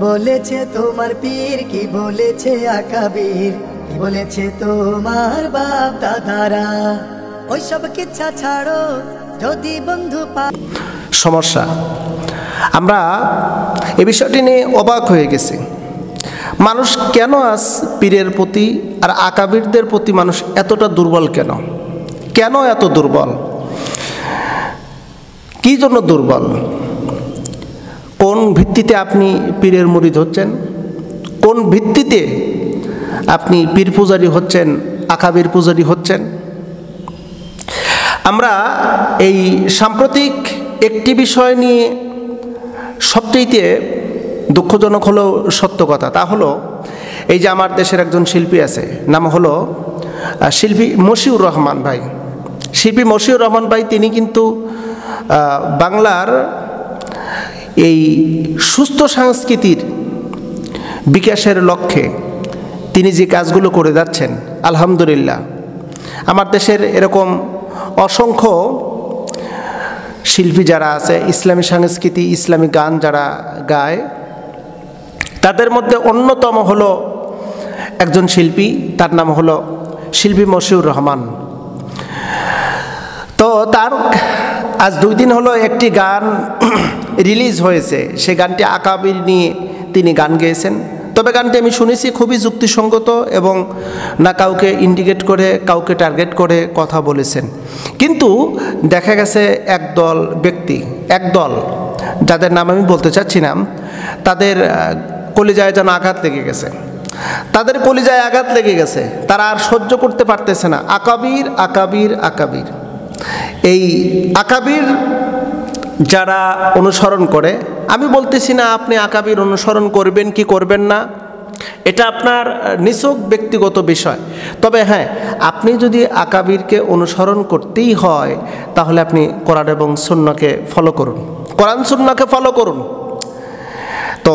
বলেছে তোমার পীর, কি বলেছে আকাবির, কি বলেছে তোমার বাপ দাদারা, ওইসব কিচ্ছা ছাড়ো যদি বন্ধু সমস্যা। আমরা এ বিষয়টি নিয়ে অবাক হয়ে গেছি। মানুষ কেন আজ পীরের প্রতি আর আকাবিরদের প্রতি মানুষ এতটা দুর্বল কেন? কেন এত দুর্বল? কি জন্য দুর্বল? কোন ভিত্তিতে আপনি পীরের মুরিদ হচ্ছেন? কোন ভিত্তিতে আপনি পীর পূজারী হচ্ছেন, আকাবির পূজারী হচ্ছেন? আমরা এই সাম্প্রতিক একটি বিষয় নিয়ে সবচেয়ে দুঃখজনক হলো সত্য কথা, তা হলো এই যে আমার দেশের একজন শিল্পী আছে, নাম হলো শিল্পী মশিউর রহমান ভাই। শিল্পী মশিউর রহমান ভাই তিনি কিন্তু বাংলার এই সুস্থ সংস্কৃতির বিকাশের লক্ষ্যে তিনি যে কাজগুলো করে যাচ্ছেন, আলহামদুলিল্লাহ। আমার দেশের এরকম অসংখ্য শিল্পী যারা আছে, ইসলামী সংস্কৃতি, ইসলামী গান যারা গায়, তাদের মধ্যে অন্যতম হলো একজন শিল্পী, তার নাম হলো শিল্পী মশিউর রহমান। তো তার আজ 2 দিন হলো একটি গান রিলিজ হয়েছে। সে গানটি আকাবির নিয়ে তিনি গান গেয়েছেন। তবে গানটি আমি শুনেছি খুবই যুক্তিসঙ্গত এবং না কাউকে ইন্ডিকেট করে, কাউকে টার্গেট করে কথা বলেছেন। কিন্তু দেখা গেছে একদল ব্যক্তি, একদল যাদের নাম আমি বলতে চাচ্ছি না, তাদের কলিজায় যেন আঘাত লেগে গেছে। তাদের কলিজায় আঘাত লেগে গেছে, তারা আর সহ্য করতে পারতেছে না। আকাবির আকাবির আকাবির, এই আকাবির যারা অনুসরণ করে, আমি বলতেছি না আপনি আকাবির অনুসরণ করবেন কি করবেন না, এটা আপনার নিছক ব্যক্তিগত বিষয়। তবে হ্যাঁ, আপনি যদি আকাবিরকে অনুসরণ করতেই হয় তাহলে আপনি কোরআন এবং সুন্নাহকে ফলো করুন, কোরআন সুন্নাহকে ফলো করুন। তো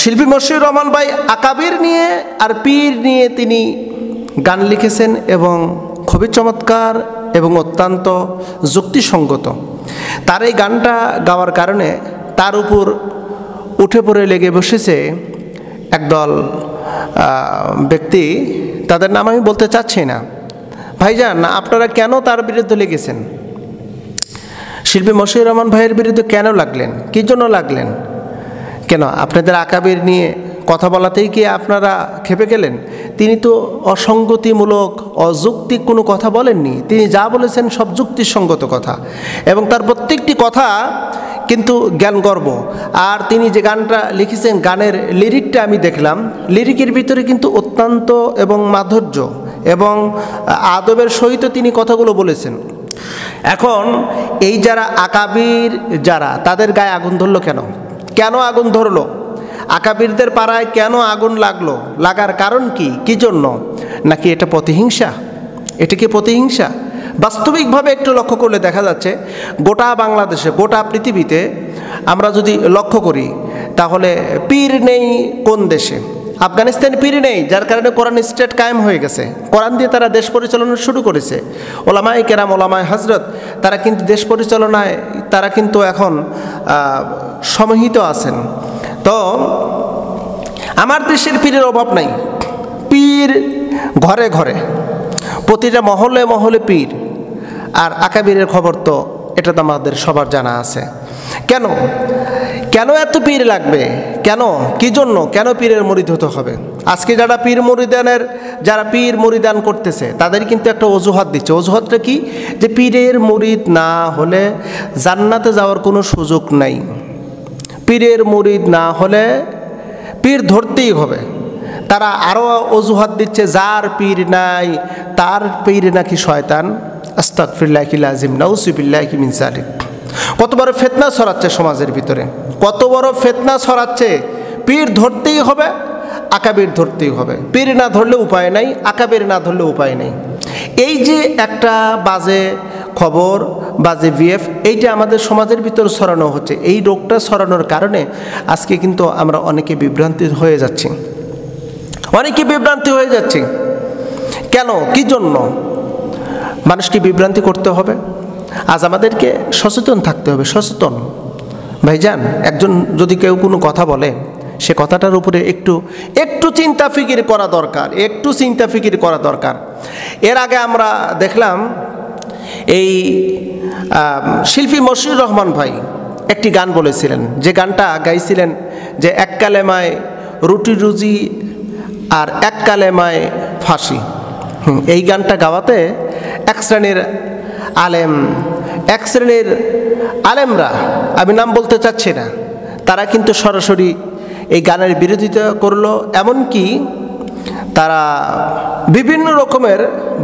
শিল্পী মশিউর রহমান ভাই আকাবির নিয়ে আর পীর নিয়ে তিনি গান লিখেছেন এবং খুবই চমৎকার এবং অত্যন্ত যুক্তিসঙ্গত। তার এই গানটা গাওয়ার কারণে তার উপর উঠে পড়ে লেগে বসেছে একদল ব্যক্তি, তাদের নাম আমি বলতে চাচ্ছি না। ভাইজান, আপনারা কেন তার বিরুদ্ধে লেগেছেন? শিল্পী মশিউর রহমান ভাইয়ের বিরুদ্ধে কেন লাগলেন? কী জন্য লাগলেন? কেন আপনাদের আকাবির নিয়ে কথা বলাতেই কি আপনারা খেপে গেলেন? তিনি তো অসঙ্গতিমূলক, অযৌক্তিক কোনো কথা বলেননি। তিনি যা বলেছেন সব যুক্তিসঙ্গত কথা এবং তার প্রত্যেকটি কথা কিন্তু জ্ঞানগর্ব। আর তিনি যে গানটা লিখেছেন, গানের লিরিকটা আমি দেখলাম, লিরিকের ভিতরে কিন্তু অত্যন্ত এবং মাধুর্য এবং আদবের সহিত তিনি কথাগুলো বলেছেন। এখন এই যারা আকাবির যারা, তাদের গায়ে আগুন ধরলো কেন? কেন আগুন ধরলো? আকাবিরদের পাড়ায় কেন আগুন লাগলো? লাগার কারণ কি? কী জন্য? নাকি এটা প্রতিহিংসা? এটা কি প্রতিহিংসা? বাস্তবিকভাবে একটু লক্ষ্য করলে দেখা যাচ্ছে গোটা বাংলাদেশে, গোটা পৃথিবীতে আমরা যদি লক্ষ্য করি তাহলে পীর নেই কোন দেশে? আফগানিস্তানে পীর নেই, যার কারণে কোরআন স্টেট কায়েম হয়ে গেছে। কোরআন দিয়ে তারা দেশ পরিচালনা শুরু করেছে। ওলামায়ে কেরাম, ওলামায়ে হজরত, তারা কিন্তু দেশ পরিচালনায় তারা কিন্তু এখন সমাহিত আছেন। তো আমার দেশের পীরের অভাব নাই। পীর ঘরে ঘরে, প্রতিটা মহলে মহলে পীর। আর আকাবিরের খবর তো এটা তো আমাদের সবার জানা আছে। কেন কেন এত পীর লাগবে? কেন, কি জন্য, কেন পীরের মুরিদ হতে হবে? আজকে যারা পীর মুরিদান করতেছে তাদের কিন্তু একটা অজুহাত দিচ্ছে। অজুহাতটা কি? যে পীরের মুরিদ না হলে জান্নাতে যাওয়ার কোনো সুযোগ নাই। পীরের মুরিদ না হলে পীর ধরতেই হবে। তারা আরও অজুহাত দিচ্ছে, যার পীর নাই তার পীর নাকি শয়তান। আস্তাগফিরুল্লাহিল আযীম, নাউযুবিল্লাহি মিন যালিক। কত বড় ফিতনা ছড়াচ্ছে সমাজের ভিতরে, কত বড় ফিতনা ছড়াচ্ছে। পীর ধরতেই হবে, আকাবির ধরতেই হবে। পীর না ধরলে উপায় নাই, আকাবির না ধরলে উপায় নেই। এই যে একটা বাজে খবর, বাজে ভিএফ, এইটা আমাদের সমাজের ভিতর ছড়ানো হচ্ছে। এই রোগটা ছড়ানোর কারণে আজকে কিন্তু আমরা অনেকে বিভ্রান্তি হয়ে যাচ্ছি, অনেকে বিভ্রান্তি হয়ে যাচ্ছি। কেন, কি জন্য মানুষকে বিভ্রান্তি করতে হবে? আজ আমাদেরকে সচেতন থাকতে হবে, সচেতন। ভাইজান, একজন যদি কেউ কোনো কথা বলে, সে কথাটার উপরে একটু চিন্তা ফিকির করা দরকার, একটু চিন্তা ফিকির করা দরকার। এর আগে আমরা দেখলাম এই শিল্পী মশিউর রহমান ভাই একটি গান বলেছিলেন, যে গানটা গাইছিলেন যে এক কালেমায় রুটি রুজি আর এক কালেমায় ফাঁসি। এই গানটা গাওয়াতে এক শ্রেণীর আলেমরা, আমি নাম বলতে চাচ্ছি না, তারা কিন্তু সরাসরি এই গানের বিরোধিতা করলো, এমনকি তারা বিভিন্ন রকমের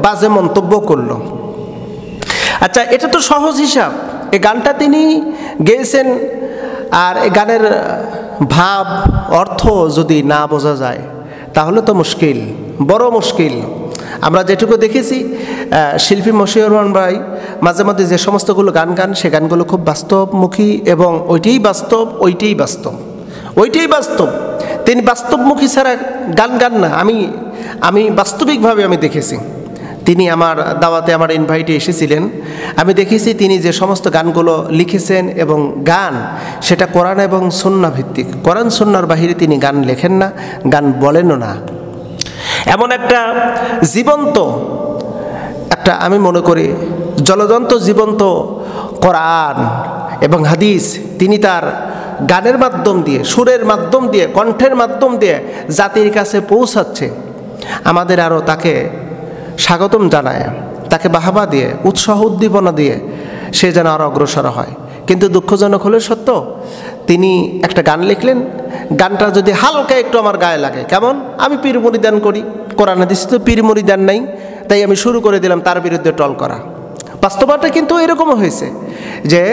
বাজে মন্তব্য করলো। আচ্ছা, এটা তো সহজ হিসাব। এই গানটা তিনি গেয়েছেন, আর এই গানের ভাব অর্থ যদি না বোঝা যায় তাহলে তো মুশকিল, বড় মুশকিল। আমরা যেটুকু দেখেছি শিল্পী মশিউর রহমান ভাই মাঝে মাঝে যে সমস্তগুলো গান সে গানগুলো খুব বাস্তবমুখী, এবং ওইটাই বাস্তব। তিনি বাস্তবমুখী ছাড়া গান না। আমি বাস্তবিকভাবে আমি দেখেছি, তিনি আমার দাওয়াতে, আমার ইনভাইটে এসেছিলেন, আমি দেখেছি তিনি যে সমস্ত গানগুলো লিখেছেন এবং গান সেটা কোরআন এবং সুন্নাহ ভিত্তিক। কোরআন সুন্নাহর বাহিরে তিনি গান লেখেন না, গান বলেনও না। এমন একটা জীবন্ত, আমি মনে করি জলজন্ত জীবন্ত কোরআন এবং হাদিস তিনি তার গানের মাধ্যম দিয়ে, সুরের মাধ্যম দিয়ে, কণ্ঠের মাধ্যম দিয়ে জাতির কাছে পৌঁছাচ্ছে। আমাদের আরও তাকে স্বাগতম জানায়, তাকে বাহাবা দিয়ে, উৎসাহ উদ্দীপনা দিয়ে সে যেন আরও অগ্রসর হয়। কিন্তু দুঃখজনক হলে সত্য, তিনি একটা গান লিখলেন, গানটা যদি হালকা একটু আমার গায়ে লাগে, কেমন, আমি পীর মুরিদান করি, কোরআন হাদিস তো পীর মুরিদান নাই, তাই আমি শুরু করে দিলাম তার বিরুদ্ধে টল করা। বাস্তবতা কিন্তু এরকমও হয়েছে যে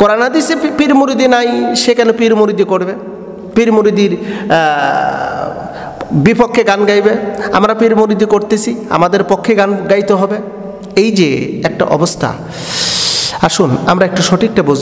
কোরআন হাদিসে পীর মুরিদি নাই, সে কেন পীর মুরিদি করবে, পীর মুরিদির বিপক্ষে গান গাইবে। আমরা পীর মুরিদি করতেছি, আমাদের পক্ষে গান গাইতে হবে। এই যে একটা অবস্থা, আসুন আমরা একটু সঠিকটা বুঝি।